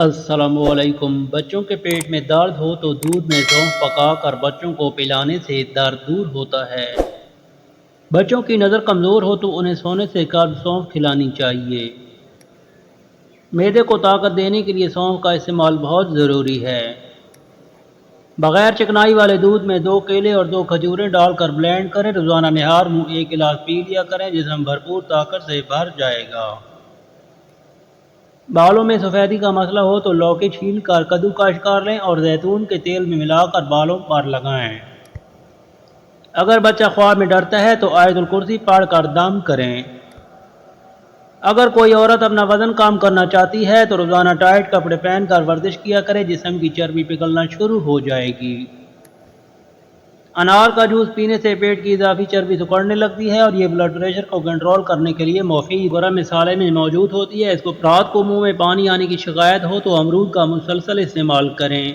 السلام علیکم۔ بچوں کے پیٹ میں درد ہو تو دودھ میں سونف پکا کر بچوں کو پلانے سے درد دور ہوتا ہے۔ بچوں کی نظر کمزور ہو تو انہیں سونے سے قبل سونف کھلانی چاہیے۔ معدے کو طاقت دینے کے لیے سونف کا استعمال بہت ضروری ہے۔ بغیر چکنائی والے دودھ میں 2 کیلے اور 2 کھجوریں ڈال کر بلینڈ کریں۔ روزانہ نہار منہ 1 گلاس پی لیا کریں، جسم بھرپور طاقت سے بھر جائے گا۔ بالوں میں سفیدی کا مسئلہ ہو تو لوکی چھیل کر کدوکش کر لیں اور زیتون کے تیل میں ملا کر بالوں پر لگائیں۔ اگر بچہ خواب میں ڈرتا ہے تو آیت الکرسی پڑھ کر دم کریں۔ اگر کوئی عورت اپنا وزن کم کرنا چاہتی ہے تو روزانہ ٹائٹ کپڑے پہن کر ورزش کیا کرے، جسم کی چربی پگھلنا شروع ہو جائے گی۔ انار کا جوس پینے سے پیٹ کی اضافی چربی سکڑنے لگتی ہے اور یہ بلڈ پریشر کو کنٹرول کرنے کے لیے مفید گرم مسالے میں موجود ہوتی ہے۔ اس کو رات کو منہ میں پانی آنے کی شکایت ہو تو امرود کا مسلسل استعمال کریں۔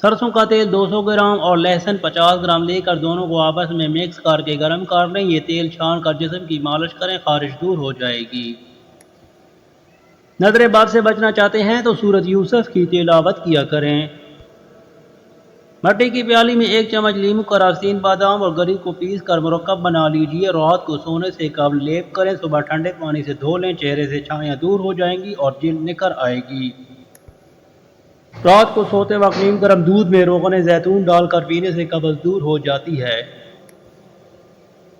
سرسوں کا تیل 200 گرام اور لہسن 50 گرام لے کر دونوں کو آپس میں مکس کر کے گرم کر لیں۔ یہ تیل چھان کر جسم کی مالش کریں، خارش دور ہو جائے گی۔ نظر بد سے بچنا چاہتے ہیں تو سورۃ یوسف کی تلاوت کیا کریں۔ مٹی کی پیالی میں 1 چمچ لیموں کا رس، 3 بادام اور گری کو پیس کر مرکب بنا لیجیے۔ رات کو سونے سے قبل لیپ کریں، صبح ٹھنڈے پانی سے دھو لیں، چہرے سے چھائیاں دور ہو جائیں گی اور جلد نکھر آئے گی۔ رات کو سوتے وقت نیم گرم دودھ میں روغن زیتون ڈال کر پینے سے قبض دور ہو جاتی ہے۔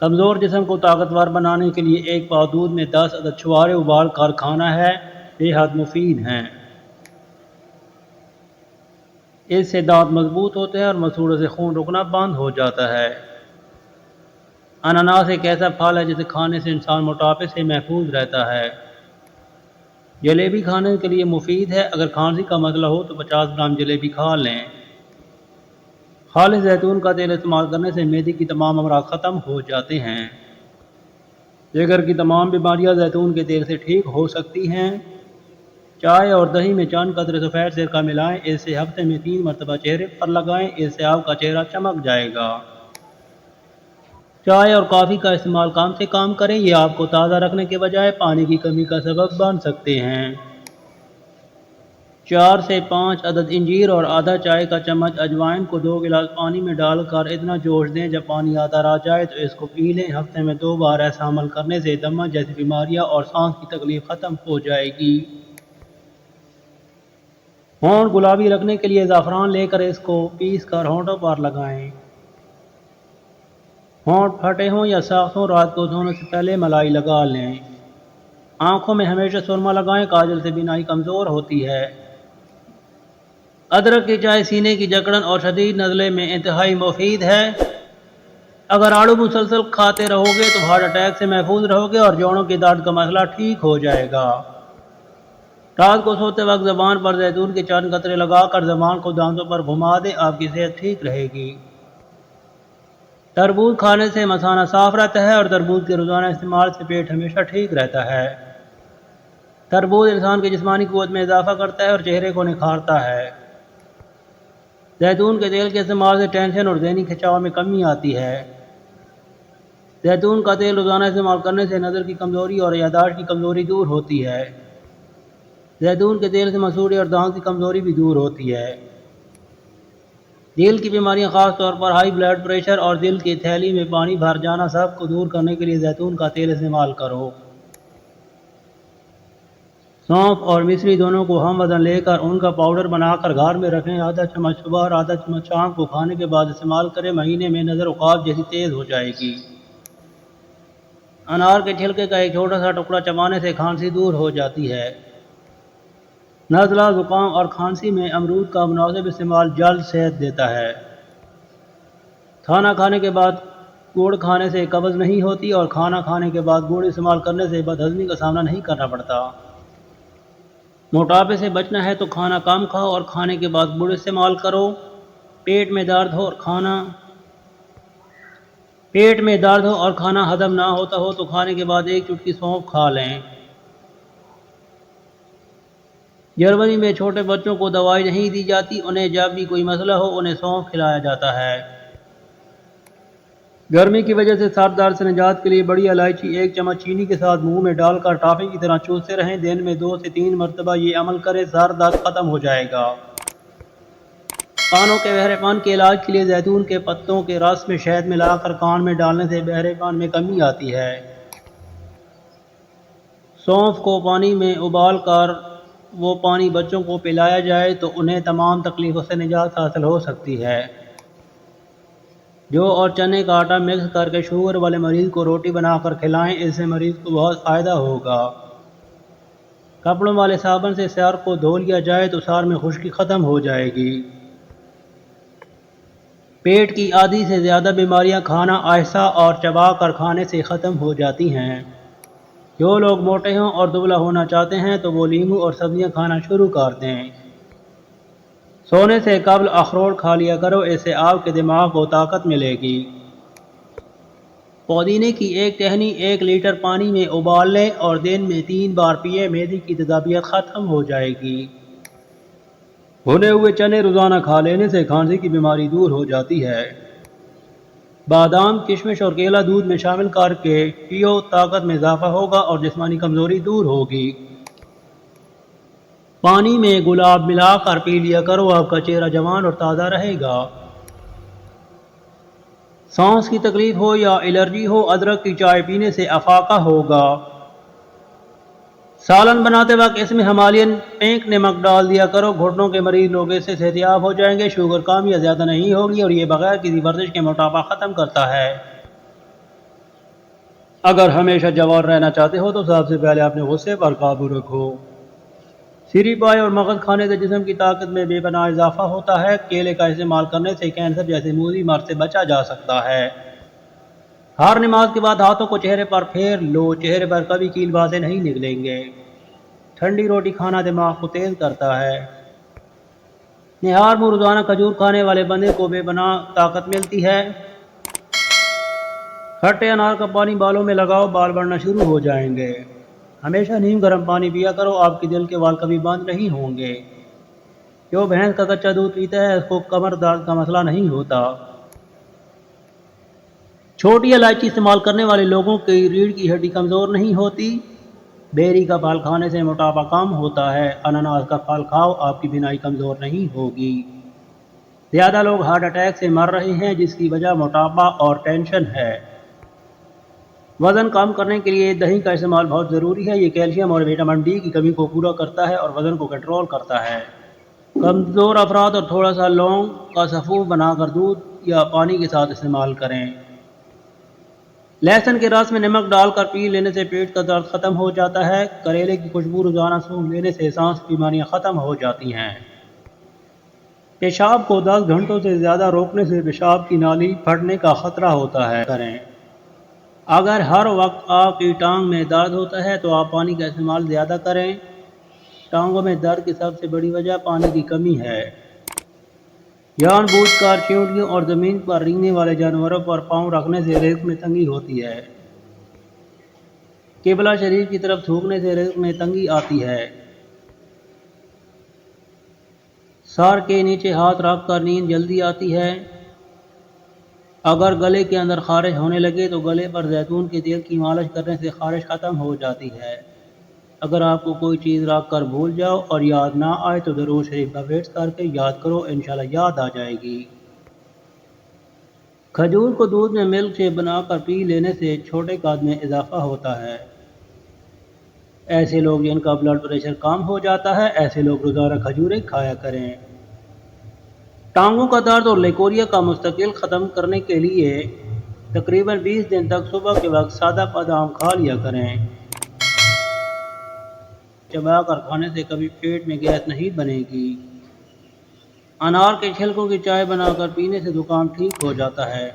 کمزور جسم کو طاقتور بنانے کے لیے 1 پاؤ دودھ میں 10 عدد چھوارے ابال کر کھانا ہے، بے حد مفید ہیں۔ اس سے دانت مضبوط ہوتے ہیں اور مسوڑوں سے خون رکنا بند ہو جاتا ہے۔ اناناس ایک ایسا پھل ہے جسے کھانے سے انسان موٹاپے سے محفوظ رہتا ہے۔ جلیبی کھانے کے لیے مفید ہے۔ اگر کھانسی کا مسئلہ ہو تو 50 گرام جلیبی کھا لیں۔ خالص زیتون کا تیل استعمال کرنے سے معدے کی تمام امراض ختم ہو جاتے ہیں۔ جگر کی تمام بیماریاں زیتون کے تیل سے ٹھیک ہو سکتی ہیں۔ چائے اور دہی میں چند قطرے سفید سرکہ ملائیں، اس سے ہفتے میں 3 مرتبہ چہرے پر لگائیں، اس سے آپ کا چہرہ چمک جائے گا۔ چائے اور کافی کا استعمال کم سے کم کریں، یہ آپ کو تازہ رکھنے کے بجائے پانی کی کمی کا سبب بن سکتے ہیں۔ 4 سے 5 عدد انجیر اور آدھا چائے کا چمچ اجوائن کو 2 گلاس پانی میں ڈال کر اتنا جوش دیں جب پانی آدھا رہ جائے تو اس کو پی لیں۔ ہفتے میں 2 بار ایسا عمل کرنے سے دمہ جیسی بیماریاں اور سانس کی تکلیف ختم ہو جائے گی۔ ہونٹ گلابی رکھنے کے لیے زعفران لے کر اس کو پیس کر ہونٹوں پر لگائیں۔ ہونٹ پھٹے ہوں یا سخت ہوں، رات کو سونے سے پہلے ملائی لگا لیں۔ آنکھوں میں ہمیشہ سرما لگائیں، کاجل سے بینائی کمزور ہوتی ہے۔ ادرک کی چائے سینے کی جکڑن اور شدید نزلے میں انتہائی مفید ہے۔ اگر آڑو مسلسل کھاتے رہو گے تو ہارٹ اٹیک سے محفوظ رہو گے اور جوڑوں کے درد کا مسئلہ ٹھیک ہو جائے گا۔ رات کو سوتے وقت زبان پر زیتون کے چند قطرے لگا کر زبان کو دانتوں پر گھما دیں، آپ کی صحت ٹھیک رہے گی۔ تربوز کھانے سے مثانہ صاف رہتا ہے اور تربوز کے روزانہ استعمال سے پیٹ ہمیشہ ٹھیک رہتا ہے۔ تربوز انسان کی جسمانی قوت میں اضافہ کرتا ہے اور چہرے کو نکھارتا ہے۔ زیتون کے تیل کے استعمال سے ٹینشن اور ذہنی کھنچاؤ میں کمی آتی ہے۔ زیتون کا تیل روزانہ استعمال کرنے سے نظر کی کمزوری اور یادداشت کی کمزوری دور ہوتی ہے۔ زیتون کے تیل سے مسوڑھے اور دانت کی کمزوری بھی دور ہوتی ہے۔ دل کی بیماریاں، خاص طور پر ہائی بلڈ پریشر اور دل کی تھیلی میں پانی بھر جانا، سب کو دور کرنے کے لیے زیتون کا تیل استعمال کرو۔ سونف اور مصری دونوں کو ہم وزن لے کر ان کا پاؤڈر بنا کر گھر میں رکھیں، آدھا چمچ صبح اور آدھا چمچ شام کو کھانے کے بعد استعمال کریں، مہینے میں نظر و خواب جیسی تیز ہو جائے گی۔ انار کے چھلکے کا ایک چھوٹا سا ٹکڑا چبانے سے کھانسی دور ہو جاتی ہے۔ نزلہ، زکام اور کھانسی میں امرود کا مناسب استعمال جلد صحت دیتا ہے۔ کھانا کھانے کے بعد گڑ کھانے سے قبض نہیں ہوتی اور کھانا کھانے کے بعد گڑ استعمال کرنے سے بدہضمی کا سامنا نہیں کرنا پڑتا۔ موٹاپے سے بچنا ہے تو کھانا کم کھاؤ اور کھانے کے بعد گڑ استعمال کرو۔ پیٹ میں درد ہو اور کھانا ہضم نہ ہوتا ہو تو کھانے کے بعد 1 چٹکی سونف کھا لیں۔ جرمنی میں چھوٹے بچوں کو دوائی نہیں دی جاتی، انہیں جب بھی کوئی مسئلہ ہو انہیں سونف کھلایا جاتا ہے۔ گرمی کی وجہ سے سر درد سے نجات کے لیے بڑی الائچی 1 چمچ چینی کے ساتھ منہ میں ڈال کر ٹافی کی طرح چوستے رہیں۔ دن میں 2 سے 3 مرتبہ یہ عمل کریں، سر درد ختم ہو جائے گا۔ کانوں کے بہرے پن کے علاج کے لیے زیتون کے پتوں کے رس میں شہد ملا کر کان میں ڈالنے سے بہرے پن میں کمی آتی ہے۔ سونف کو پانی میں ابال کر وہ پانی بچوں کو پلایا جائے تو انہیں تمام تکلیفوں سے نجات حاصل ہو سکتی ہے۔ جو اور چنے کا آٹا مکس کر کے شوگر والے مریض کو روٹی بنا کر کھلائیں، اس سے مریض کو بہت فائدہ ہوگا۔ کپڑوں والے صابن سے سر کو دھو لیا جائے تو سر میں خشکی ختم ہو جائے گی۔ پیٹ کی آدھی سے زیادہ بیماریاں کھانا آہستہ اور چبا کر کھانے سے ختم ہو جاتی ہیں۔ جو لوگ موٹے ہوں اور دبلا ہونا چاہتے ہیں تو وہ لیموں اور سبزیاں کھانا شروع کر دیں۔ سونے سے قبل اخروٹ کھا لیا کرو، اس سے آپ کے دماغ کو طاقت ملے گی۔ پودینے کی 1 ٹہنی 1 لیٹر پانی میں ابال لیں اور دن میں 3 بار پیئیں، معدے کی تیزابیت ختم ہو جائے گی۔ بھنے ہوئے چنے روزانہ کھا لینے سے کھانسی کی بیماری دور ہو جاتی ہے۔ بادام، کشمش اور کیلا دودھ میں شامل کر کے پیو، طاقت میں اضافہ ہوگا اور جسمانی کمزوری دور ہوگی۔ پانی میں گلاب ملا کر پی لیا کرو، آپ کا چہرہ جوان اور تازہ رہے گا۔ سانس کی تکلیف ہو یا الرجی ہو، ادرک کی چائے پینے سے افاقہ ہوگا۔ سالن بناتے وقت اس میں ہمالین پنک نمک ڈال دیا کرو، گھٹنوں کے مریض لوگ اس سے صحتیاب ہو جائیں گے۔ شوگر کم یا زیادہ نہیں ہوگی اور یہ بغیر کسی ورزش کے موٹاپا ختم کرتا ہے۔ اگر ہمیشہ جوان رہنا چاہتے ہو تو سب سے پہلے اپنے غصے پر قابو رکھو۔ سری پائے اور مغز کھانے سے جسم کی طاقت میں بے پناہ اضافہ ہوتا ہے۔ کیلے کا استعمال کرنے سے کینسر جیسے موذی مرض سے بچا جا سکتا ہے۔ ہر نماز کے بعد ہاتھوں کو چہرے پر پھیر لو، چہرے پر کبھی کیل بازے نہیں نکلیں گے۔ ٹھنڈی روٹی کھانا دماغ کو تیز کرتا ہے۔ نہار منہ روزانہ کھجور کھانے والے بندے کو بے پناہ طاقت ملتی ہے۔ کھٹے انار کا پانی بالوں میں لگاؤ، بال بڑھنا شروع ہو جائیں گے۔ ہمیشہ نیم گرم پانی پیا کرو، آپ کے دل کے وال کبھی بند نہیں ہوں گے۔ جو بھینس کا کچا دودھ پیتا ہے اس کو کمر درد کا مسئلہ نہیں ہوتا۔ چھوٹی الائچی استعمال کرنے والے لوگوں کی ریڑھ کی ہڈی کمزور نہیں ہوتی۔ بیری کا پھل کھانے سے موٹاپا کم ہوتا ہے۔ انناس کا پھل کھاؤ، آپ کی بینائی کمزور نہیں ہوگی۔ زیادہ لوگ ہارٹ اٹیک سے مر رہے ہیں جس کی وجہ موٹاپا اور ٹینشن ہے۔ وزن کم کرنے کے لیے دہی کا استعمال بہت ضروری ہے۔ یہ کیلشیم اور وٹامن ڈی کی کمی کو پورا کرتا ہے اور وزن کو کنٹرول کرتا ہے۔ کمزور افراد اور تھوڑا سا لونگ کا سفوف بنا کر دودھ یا پانی کے ساتھ استعمال کریں۔ لہسن کے رس میں نمک ڈال کر پی لینے سے پیٹ کا درد ختم ہو جاتا ہے۔ کریلے کی خوشبو روزانہ سونگھ لینے سے سانس کی بیماریاں ختم ہو جاتی ہیں۔ پیشاب کو 10 گھنٹوں سے زیادہ روکنے سے پیشاب کی نالی پھٹنے کا خطرہ ہوتا ہے۔ اگر ہر وقت آپ کی ٹانگ میں درد ہوتا ہے تو آپ پانی کا استعمال زیادہ کریں۔ ٹانگوں میں درد کی سب سے بڑی وجہ پانی کی کمی ہے۔ جان بوجھ کر چیونٹیوں اور زمین پر رینگنے والے جانوروں پر پاؤں رکھنے سے رزق میں تنگی ہوتی ہے۔ قبلہ شریف کی طرف تھوکنے سے رزق میں تنگی آتی ہے۔ سر کے نیچے ہاتھ رکھ کر نیند جلدی آتی ہے۔ اگر گلے کے اندر خارش ہونے لگے تو گلے پر زیتون کے تیل کی مالش کرنے سے خارش ختم ہو جاتی ہے۔ اگر آپ کو کوئی چیز رکھ کر بھول جاؤ اور یاد نہ آئے تو درود شریف کا ورد کر کے یاد کرو، انشاءاللہ یاد آ جائے گی۔ کھجور کو دودھ میں ملک شیک بنا کر پی لینے سے چھوٹے قد میں اضافہ ہوتا ہے۔ ایسے لوگ جن کا بلڈ پریشر کم ہو جاتا ہے، ایسے لوگ روزانہ کھجوریں کھایا کریں۔ ٹانگوں کا درد اور لیکوریا کا مستقل ختم کرنے کے لیے تقریباً 20 دن تک صبح کے وقت سادہ بادام کھا لیا کریں۔ چبا کر کھانے سے کبھی پیٹ میں گیس نہیں بنے گی۔ انار کے چھلکوں کی چائے بنا کر پینے سے زکام ٹھیک ہو جاتا ہے۔